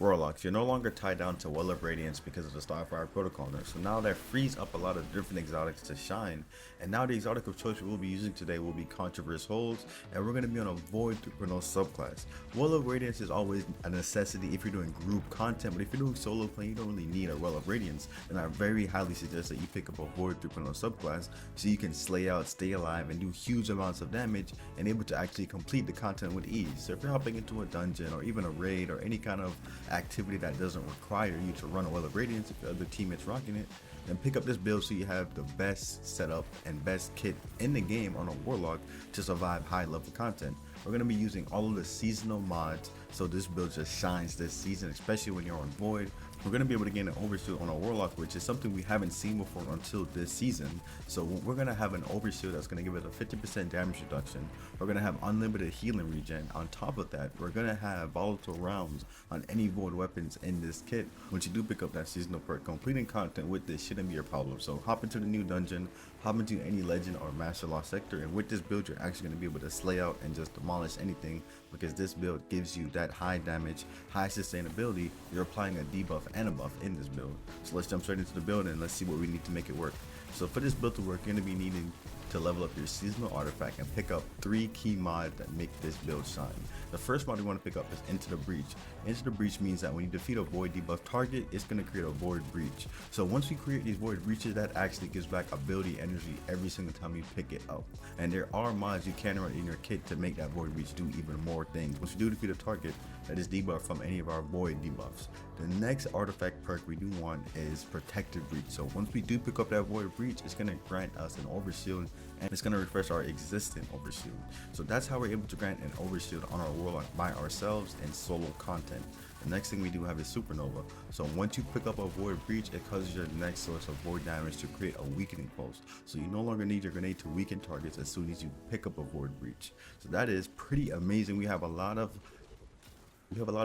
Warlocks, you're no longer tied down to Well of Radiance because of the Starfire Protocol nerf. So now that frees up a lot of different exotics to shine. And now the exotic of choice we will be using today will be Controverse Holds, and we're going to be on a Void Supernova subclass. Well of Radiance is always a necessity if you're doing group content, but if you're doing solo play, you don't really need a Well of Radiance. And I very highly suggest that you pick up a Void Supernova subclass so you can slay out, stay alive, and do huge amounts of damage and able to actually complete the content with ease. So if you're hopping into a dungeon or even a raid or any kind of activity that doesn't require you to run a Well of Radiance if the other teammates rocking it, then pick up this build so you have the best setup and best kit in the game on a Warlock to survive high level content. We're going to be using all of the seasonal mods, so this build just shines this season, especially when you're on Void. We're going to be able to gain an overshield on a Warlock, which is something we haven't seen before until this season. So we're going to have an overshield that's going to give us a 50% damage reduction. We're going to have unlimited healing regen. On top of that, we're going to have volatile rounds on any Void weapons in this kit. Once you do pick up that seasonal perk, completing content with this shouldn't be your problem. So hop into the new dungeon, hop into any legend or master law sector, and with this build you're actually going to be able to slay out and just demolish anything, because this build gives you that high damage, high sustainability. You're applying a debuff and a buff in this build. So let's jump straight into the build and let's see what we need to make it work. So for this build to work, you're going to be needing to level up your seasonal artifact and pick up 3 key mods that make this build shine. The first mod you want to pick up is Into the Breach. Into the Breach means that when you defeat a void debuff target, it's going to create a void breach. So once you create these void breaches, that actually gives back ability energy every single time you pick it up. And there are mods you can run in your kit to make that void breach do even more things. Once you do defeat a target that is debuffed from any of our void debuffs. The next artifact perk we do want is Protective Breach. So once we do pick up that void breach, it's going to grant us an overshield, and it's going to refresh our existing overshield. So that's how we're able to grant an overshield on our Warlock by ourselves in solo content. The next thing we do have is Supernova. So once you pick up a Void Breach, it causes your next source of void damage to create a weakening pulse. So you no longer need your grenade to weaken targets as soon as you pick up a Void Breach. So that is pretty amazing. We have a lot of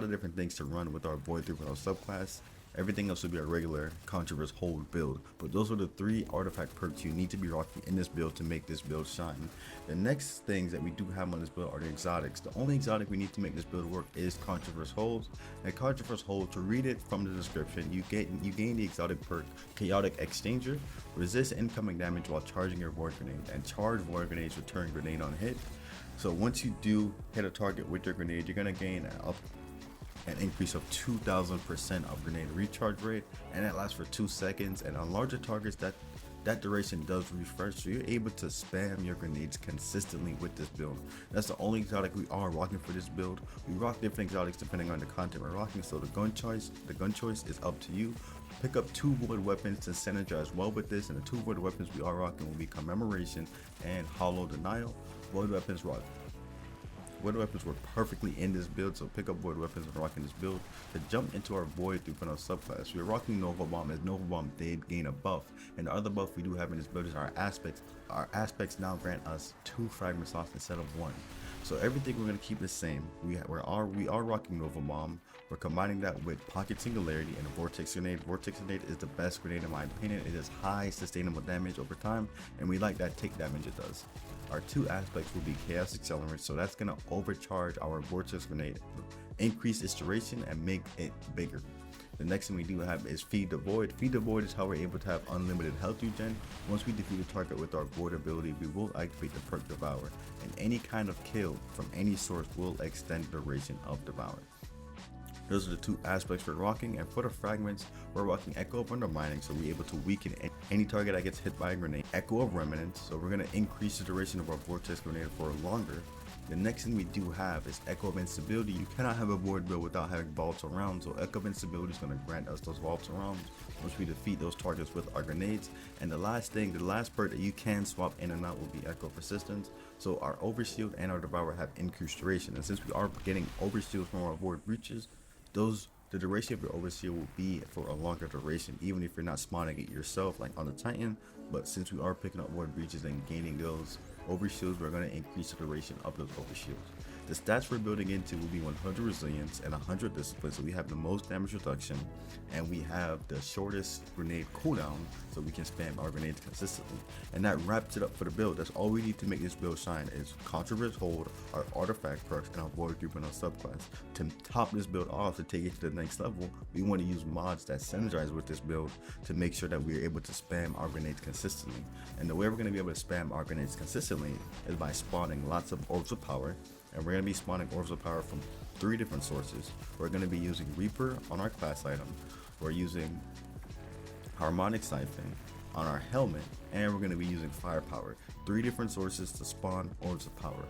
different things to run with our Void 3.0 subclass. Everything else will be a regular Controverse Hold build, but those are the 3 artifact perks you need to be rocking in this build to make this build shine. The next things that we do have on this build are the exotics. The only exotic we need to make this build work is Controverse Holds. And Controverse Hold, to read it from the description, you gain the exotic perk Chaotic Exchanger, resist incoming damage while charging your Void Grenade, and charge Void Grenades return grenade on hit. So once you do hit a target with your grenade, you're going to gain an increase of 2000% of grenade recharge rate, and that lasts for 2 seconds. And on larger targets, that duration does refresh, so you're able to spam your grenades consistently with this build. That's the only exotic we are rocking for this build. We rock different exotics depending on the content we're rocking, so the gun choice is up to you. Pick up 2 void weapons to synergize well with this, and the 2 void weapons we are rocking will be Commemoration and Hollow Denial. Void weapons work perfectly in this build, so pick up void weapons when rocking this build. To jump into our Void 3.0 subclass, we're rocking Nova Bomb, as Nova Bomb did gain a buff, and the other buff we do have in this build is our aspects. Our aspects now grant us 2 fragment slots instead of 1. So everything we're going to keep the same. We are rocking Nova Bomb. We're combining that with Pocket Singularity and Vortex Grenade. Vortex Grenade is the best grenade in my opinion. It does high sustainable damage over time, and we like that take damage it does. Our 2 aspects will be Chaos Accelerant, so that's going to overcharge our Vortex Grenade, increase its duration, and make it bigger. The next thing we do have is Feed the Void. Feed the Void is how we're able to have unlimited health regen. Once we defeat a target with our Void ability, we will activate the perk Devour, and any kind of kill from any source will extend the duration of Devour. Those are the 2 aspects we're rocking, and for the fragments, we're rocking Echo of Undermining, so we're able to weaken any target that gets hit by a grenade. Echo of Remnants, so we're going to increase the duration of our Vortex Grenade for longer. The next thing we do have is Echo of Instability. You cannot have a Void build without having volatile rounds, so Echo of Instability is going to grant us those volatile rounds once we defeat those targets with our grenades. And the last perk that you can swap in and out will be Echo Persistence. So our Overshield and our Devourer have increased duration, and since we are getting Overshields from our Void breaches, the duration of your overshield will be for a longer duration, even if you're not spawning it yourself like on the Titan. But since we are picking up void breaches and gaining those overshields, we're going to increase the duration of those overshields. The stats we're building into will be 100 resilience and 100 discipline, so we have the most damage reduction, and we have the shortest grenade cooldown, so we can spam our grenades consistently. And that wraps it up for the build. That's all we need to make this build shine is Controverse Hold, our artifact perks, and our Void Group and our subclass. To top this build off, to take it to the next level, we want to use mods that synergize with this build to make sure that we're able to spam our grenades consistently. And the way we're going to be able to spam our grenades consistently is by spawning lots of orbs of power. And we're going to be spawning orbs of power from 3 different sources. We're going to be using Reaper on our class item, we're using Harmonic Siphon on our helmet, and we're going to be using Firepower. 3 different sources to spawn orbs of power.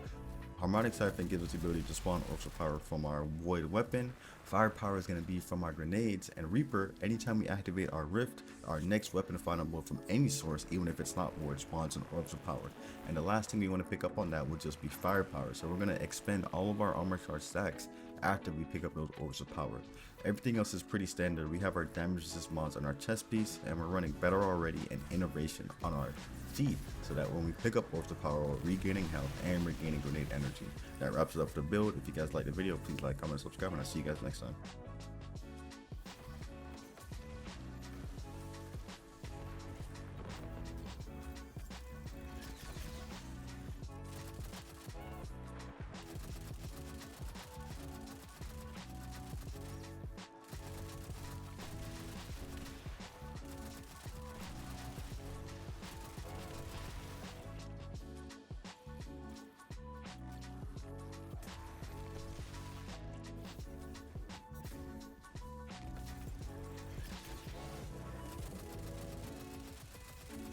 Harmonic Siphon gives us the ability to spawn orbs of power from our Void weapon. Firepower is going to be from our grenades, and Reaper, anytime we activate our Rift, our next weapon find from any source, even if it's not Void, spawns an orbs of power. And the last thing we want to pick up on that would just be Firepower. So we're going to expend all of our armor charge stacks after we pick up those orbs of power. Everything else is pretty standard. We have our damage resist mods on our chest piece, and we're running better already and innovation on our feet, so that when we pick up orbs of power, we're regaining health and regaining grenade energy. That wraps it up for the build. If you guys like the video, please like, comment, subscribe, and I'll see you guys next time.